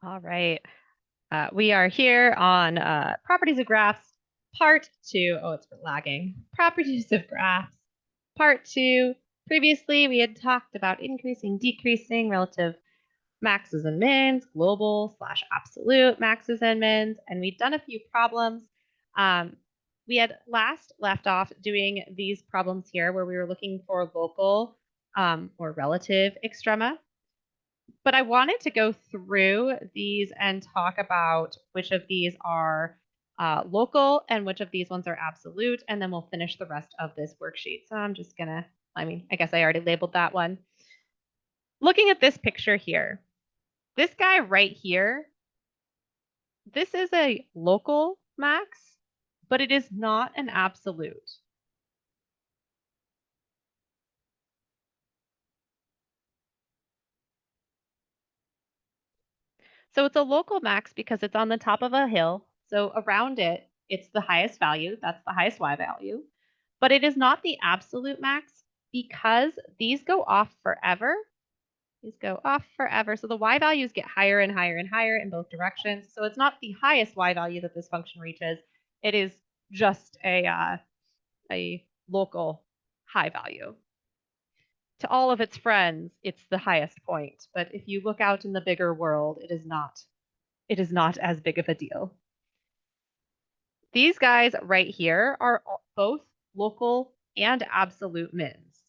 All right. We are here on Properties of Graphs, Part 2. Oh, it's lagging. Properties of Graphs, Part 2. Previously, we had talked about increasing, decreasing, relative maxes and mins, global/absolute maxes and mins, and we'd done a few problems. We had last left off doing these problems here where we were looking for local or relative extrema. But I wanted to go through these and talk about which of these are local and which of these ones are absolute, and then we'll finish the rest of this worksheet. So I'm just gonna, I guess I already labeled that one. Looking at this picture here, this guy right here, this is a local max, but it is not an absolute. So it's a local max because it's on the top of a hill. So around it, it's the highest value. That's the highest Y value. But it is not the absolute max because these go off forever. These go off forever. So the Y values get higher and higher and higher in both directions. So it's not the highest Y value that this function reaches. It is just a local high value. To all of its friends, it's the highest point. But if you look out in the bigger world, it is not as big of a deal. These guys right here are both local and absolute mins.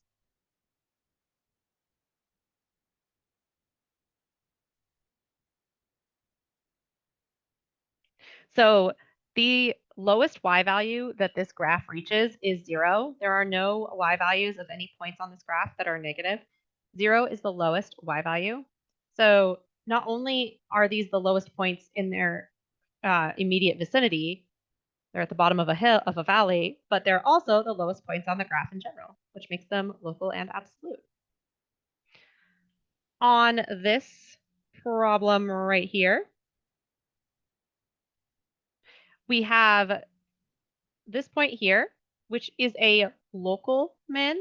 So the lowest Y value that this graph reaches is 0. There are no Y values of any points on this graph that are negative. 0 is the lowest Y value. So not only are these the lowest points in their immediate vicinity, they're at the bottom of a hill, of a valley, but they're also the lowest points on the graph in general, which makes them local and absolute. On this problem right here, we have this point here, which is a local min,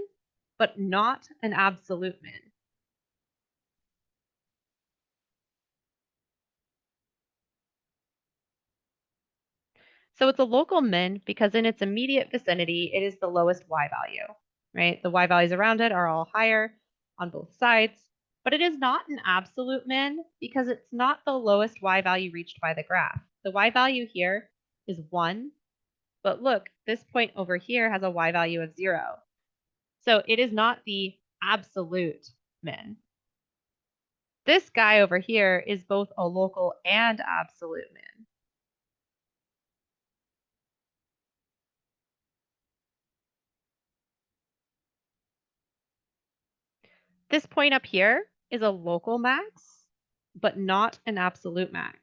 but not an absolute min. So it's a local min because in its immediate vicinity, it is the lowest Y value, right? The Y values around it are all higher on both sides, but it is not an absolute min because it's not the lowest Y value reached by the graph. The Y value here is 1, but look, this point over here has a Y value of 0. So it is not the absolute min. This guy over here is both a local and absolute min. This point up here is a local max, but not an absolute max.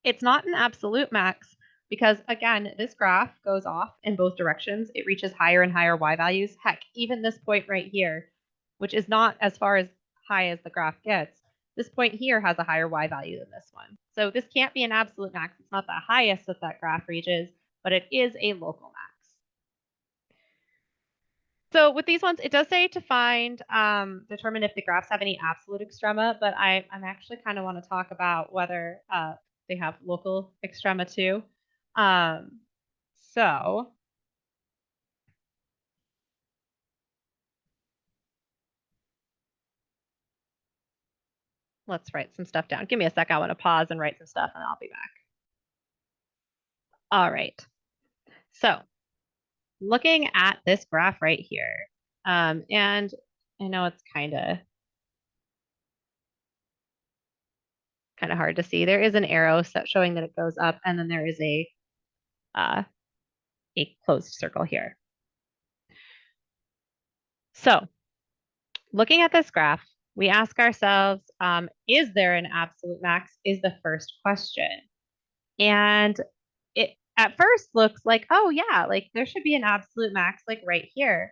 It's not an absolute max because, again, this graph goes off in both directions. It reaches higher and higher Y values. Heck, even this point right here, which is not as far as high as the graph gets, this point here has a higher Y value than this one. So this can't be an absolute max. It's not the highest that that graph reaches, but it is a local max. So with these ones, it does say to find, determine if the graphs have any absolute extrema, but I'm actually kind of want to talk about whether they have local extrema too. So let's write some stuff down. Give me a sec. I want to pause and write some stuff and I'll be back. All right. So looking at this graph right here, and I know it's kind of hard to see. There is an arrow showing that it goes up, and then there is a closed circle here. So looking at this graph, we ask ourselves, is there an absolute max is the first question. And it at first looks like, oh yeah, like there should be an absolute max like right here.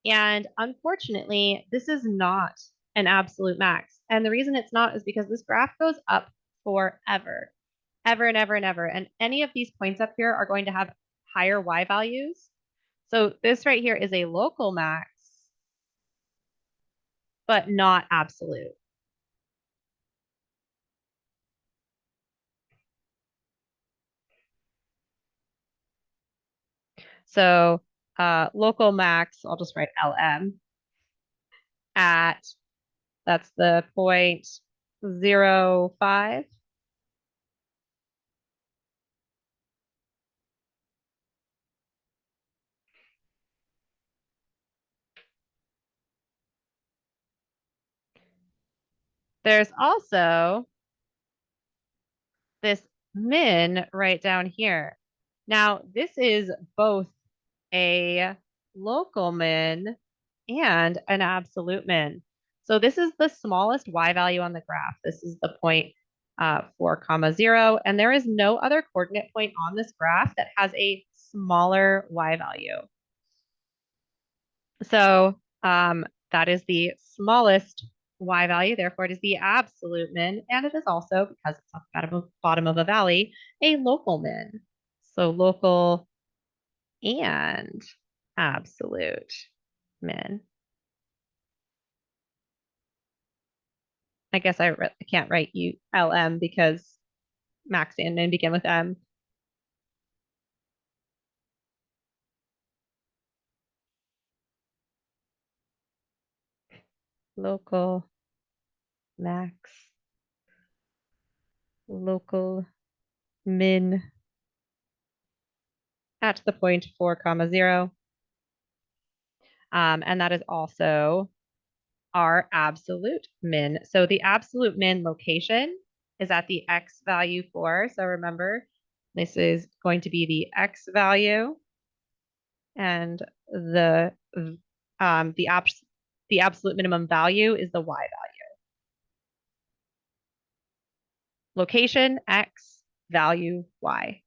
And unfortunately, this is not an absolute max. And the reason it's not is because this graph goes up forever, ever and ever and ever. And any of these points up here are going to have higher Y values. So this right here is a local max, but not absolute. So local max, I'll just write LM at, that's the 0.05. There's also this min right down here. Now, this is both a local min and an absolute min. So this is the smallest y value on the graph. This is the point 4 comma 0, and there is no other coordinate point on this graph that has a smaller y value. So that is the smallest y value, therefore it is the absolute min, and it is also, because it's at the bottom of a valley, a local min. So local and absolute min. I guess I can't write LM because max and min begin with M. Local max, local min at the point 4 comma 0. And that is also our absolute min. So the absolute min location is at the x value 4. So remember, this is going to be the x value, and the absolute minimum value is the y value. Location x, value y.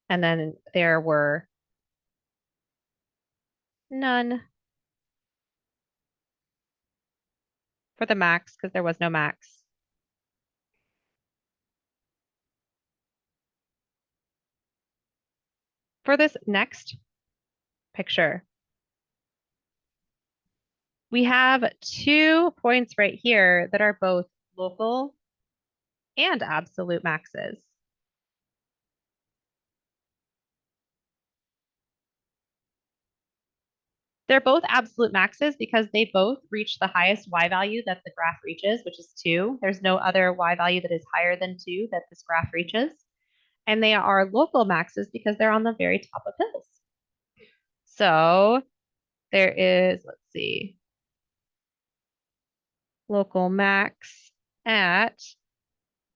And then there were none for the max because there was no max. For this next picture, we have 2 points right here that are both local and absolute maxes. They're both absolute maxes because they both reach the highest y value that the graph reaches, which is 2. There's no other y value that is higher than 2 that this graph reaches. And they are local maxes because they're on the very top of hills. So there is, let's see, local max at,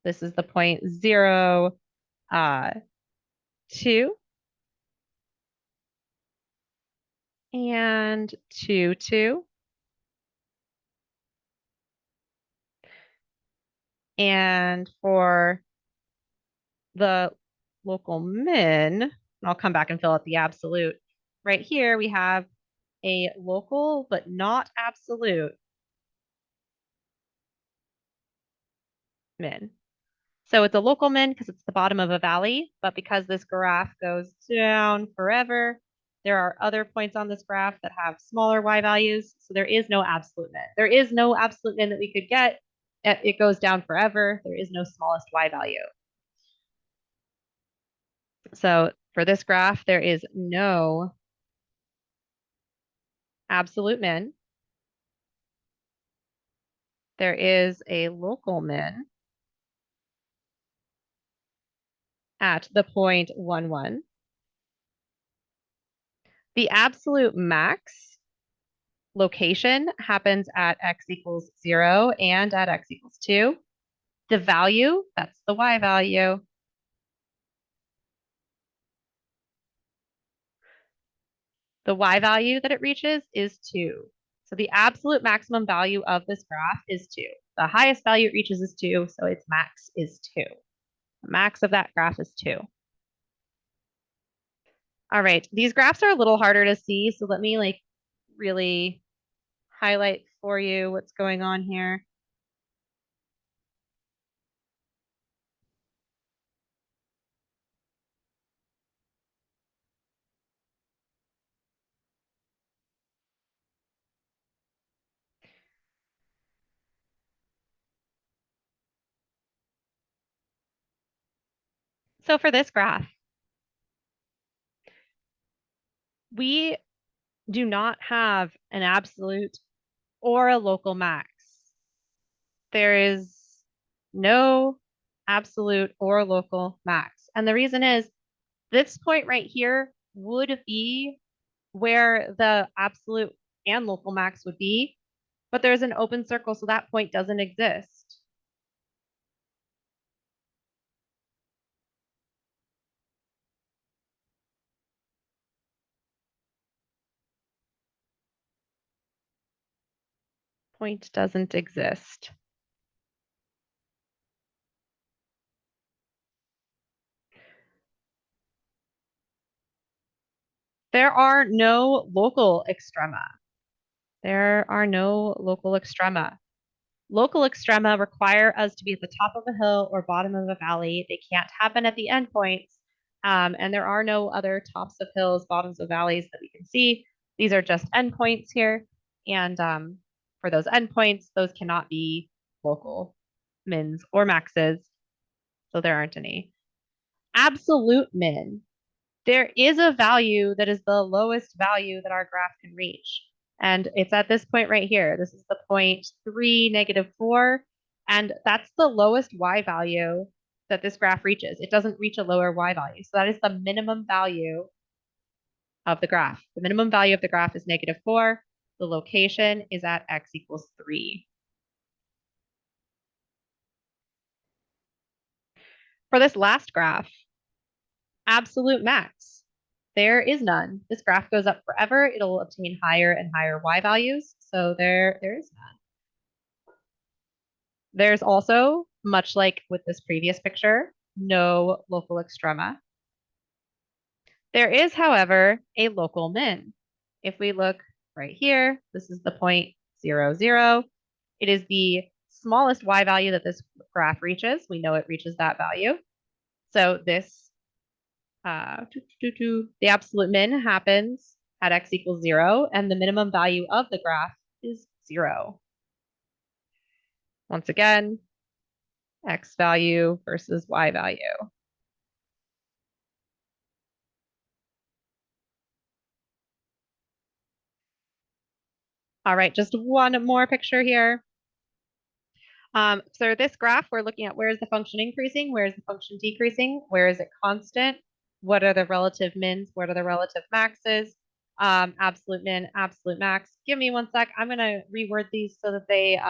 this is the point 0, 2, and 2, 2. And for the local min, I'll come back and fill out the absolute. Right here, we have a local but not absolute min. So it's a local min because it's the bottom of a valley, but because this graph goes down forever, there are other points on this graph that have smaller y values, so there is no absolute min. There is no absolute min that we could get. It goes down forever. There is no smallest y value. So for this graph, there is no absolute min. There is a local min at the point 1, 1. The absolute max location happens at x equals 0 and at x equals 2. The value, that's the y value. The y value that it reaches is 2. So the absolute maximum value of this graph is 2. The highest value it reaches is 2, so its max is 2. The max of that graph is 2. All right, these graphs are a little harder to see, so let me really highlight for you what's going on here. So for this graph, we do not have an absolute or a local max. There is no absolute or local max. And the reason is this point right here would be where the absolute and local max would be, but there's an open circle, so that point doesn't exist. Point doesn't exist. There are no local extrema. There are no local extrema. Local extrema require us to be at the top of a hill or bottom of a valley. They can't happen at the endpoints. And there are no other tops of hills, bottoms of valleys that we can see. These are just endpoints here. And for those endpoints, those cannot be local mins or maxes. So there aren't any. Absolute min. There is a value that is the lowest value that our graph can reach. And it's at this point right here. This is the point 3, -4. And that's the lowest y value that this graph reaches. It doesn't reach a lower y value. So that is the minimum value of the graph. The minimum value of the graph is -4. The location is at x equals 3. For this last graph, absolute max. There is none. This graph goes up forever. It'll obtain higher and higher y values. So there is none. There's also, much like with this previous picture, no local extrema. There is, however, a local min. If we look right here, this is the point 0, 0. It is the smallest y value that this graph reaches. We know it reaches that value. So this the absolute min happens at x equals 0, and the minimum value of the graph is 0. Once again, x value versus y value. All right, just one more picture here. So this graph, we're looking at where is the function increasing, where is the function decreasing, where is it constant, what are the relative mins, what are the relative maxes, absolute min, absolute max. Give me one sec. I'm going to reword these so that they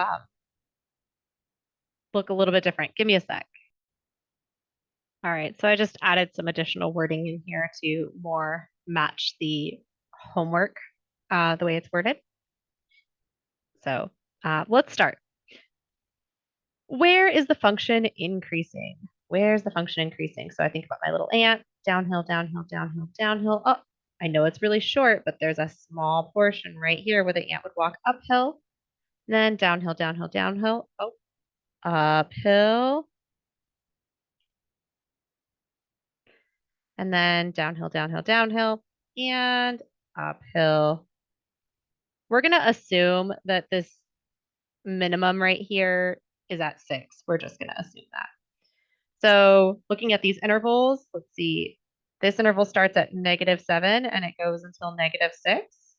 look a little bit different. Give me a sec. All right, so I just added some additional wording in here to more match the homework, the way it's worded. So let's start. Where is the function increasing? Where's the function increasing? So I think about my little ant, downhill, downhill, downhill, downhill. Oh, I know it's really short, but there's a small portion right here where the ant would walk uphill, then downhill, downhill, downhill. Oh, uphill. And then downhill, downhill, downhill, and uphill. We're going to assume that this minimum right here is at 6. We're just going to assume that. So looking at these intervals, let's see. This interval starts at -7 and it goes until -6.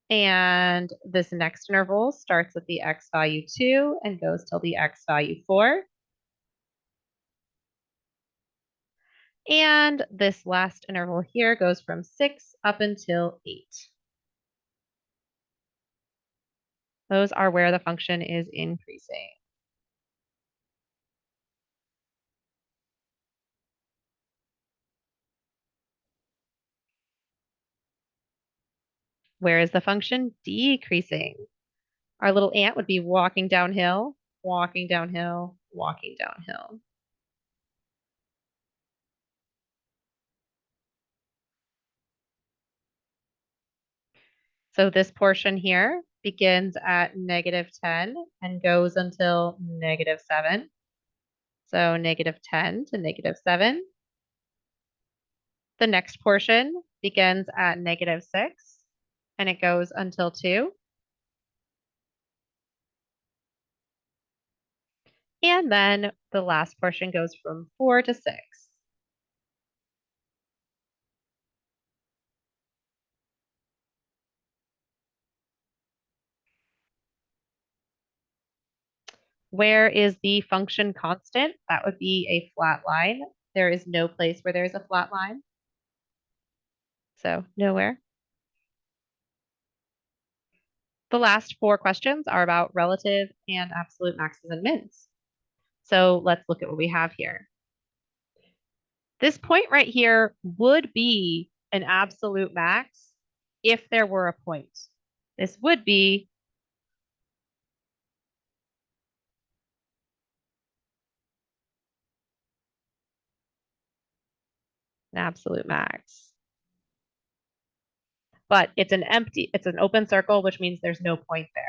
And this next interval starts at the x value 2 and goes till the x value 4. And this last interval here goes from 6 up until 8. Those are where the function is increasing. Where is the function decreasing? Our little ant would be walking downhill, walking downhill, walking downhill. So this portion here begins at -10 and goes until -7. So -10 to -7. The next portion begins at -6 and it goes until 2. And then the last portion goes from 4 to 6. Where is the function constant? That would be a flat line. There is no place where there's a flat line. So nowhere. The last 4 questions are about relative and absolute maxes and mins. So let's look at what we have here. This point right here would be an absolute max if there were a point. This would be an absolute max. But it's an open circle, which means there's no point there.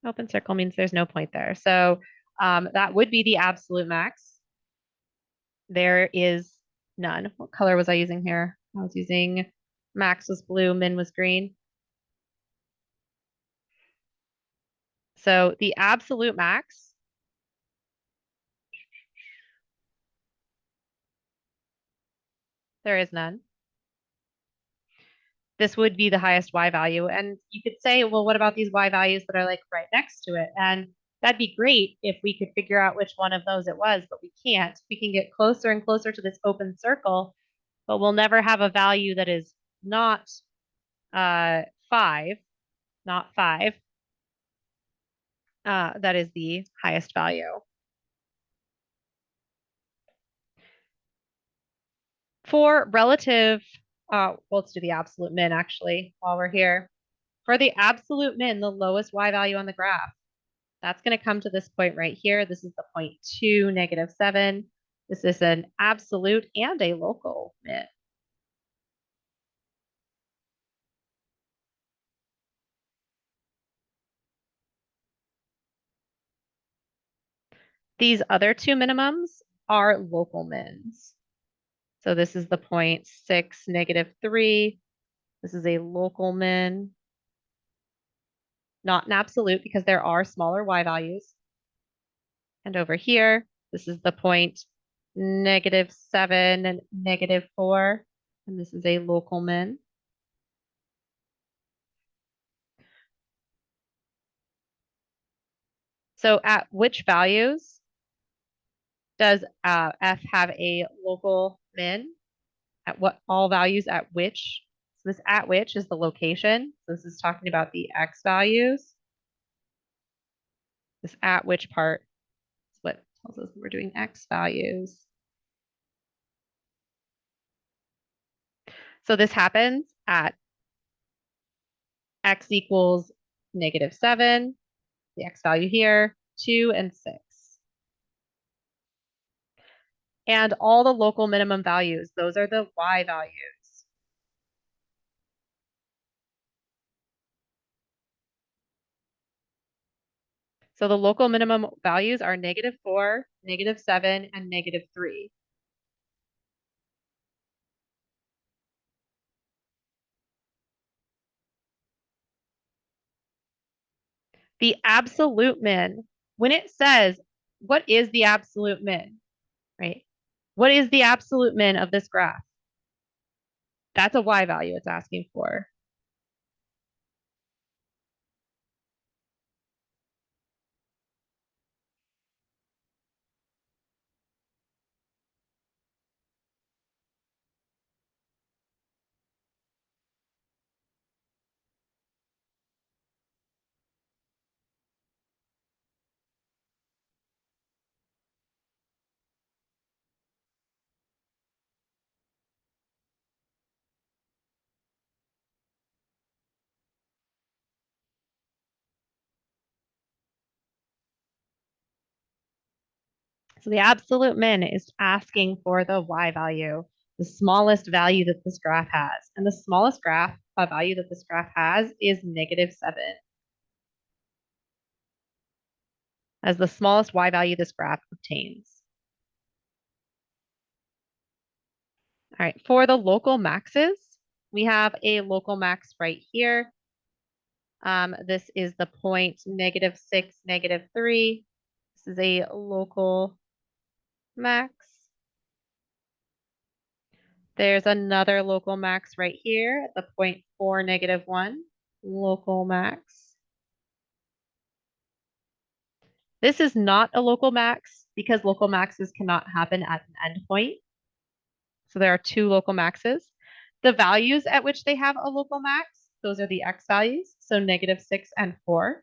Open circle means there's no point there. So that would be the absolute max. There is none. What color was I using here? I was using max was blue, min was green. So the absolute max there is none. This would be the highest y value. And you could say, well, what about these y values that are like right next to it? And that'd be great if we could figure out which one of those it was, but we can't. We can get closer and closer to this open circle, but we'll never have a value that is not 5, not 5. That is the highest value. For relative, well, let's do the absolute min actually while we're here. For the absolute min, the lowest y value on the graph, that's going to come to this point right here. This is the point 2, -7. This is an absolute and a local min. These other 2 minimums are local mins. So this is the point 6, -3. This is a local min, not an absolute because there are smaller y values. And over here, this is the point -7 and -4, and this is a local min. So at which values does f have a local min? At what all values at which? So this at which is the location. So this is talking about the x values. This at which part is what tells us we're doing x values. So this happens at x equals -7, the x value here, 2 and 6. And all the local minimum values, those are the y values. So the local minimum values are -4, -7, and -3. The absolute min, when it says, what is the absolute min, right? What is the absolute min of this graph? That's a y value it's asking for. So the absolute min is asking for the y value, the smallest value that this graph has. And the smallest value that this graph has is -7. As the smallest y value this graph obtains. All right, for the local maxes, we have a local max right here. This is the point -6, -3. This is a local max. There's another local max right here at the point 4, -1, local max. This is not a local max because local maxes cannot happen at an endpoint. So there are two local maxes. The values at which they have a local max, those are the x values, so -6 and 4.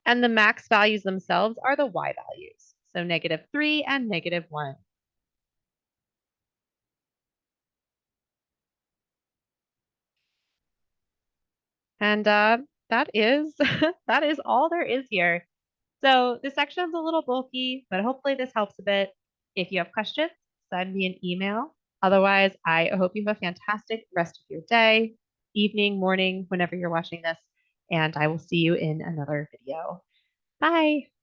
And the max values themselves are the y values, so -3 and -1. And that is that is all there is here. So this section's a little bulky, but hopefully this helps a bit. If you have questions, send me an email. Otherwise, I hope you have a fantastic rest of your day, evening, morning, whenever you're watching this, and I will see you in another video. Bye.